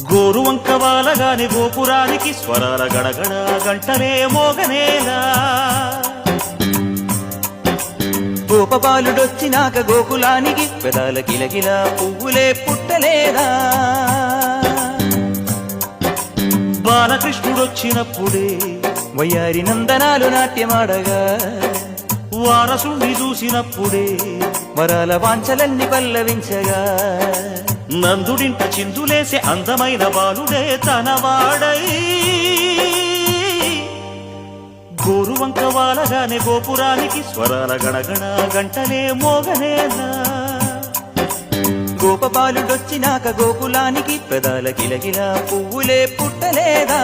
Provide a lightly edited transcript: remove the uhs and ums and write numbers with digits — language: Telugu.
గోరువంక వాలగాని గోపురానికి స్వరాల గడగడ గంటలే మోగనేలా గోపబాలుడొచ్చినాక గోకులానికి పెదాల కిలకిల పువ్వులే పుట్టలేదా బాలకృష్ణుడొచ్చినప్పుడే వయ్యారి నందనాలు నాట్యమాడగా వారసుండి చూసినప్పుడే వరాల వాంఛలన్నీ పల్లవించగా నందుడింట చిందులేసే అందమైన బాలుడే తనవాడై గోరువంక వాలగానే గోపురానికి స్వరాల గణగణ గంటలే మోగనేలా గోపబాలుడొచ్చినాక గోకులానికి పెదాల కిలకిల పువ్వులే పుట్టలేదా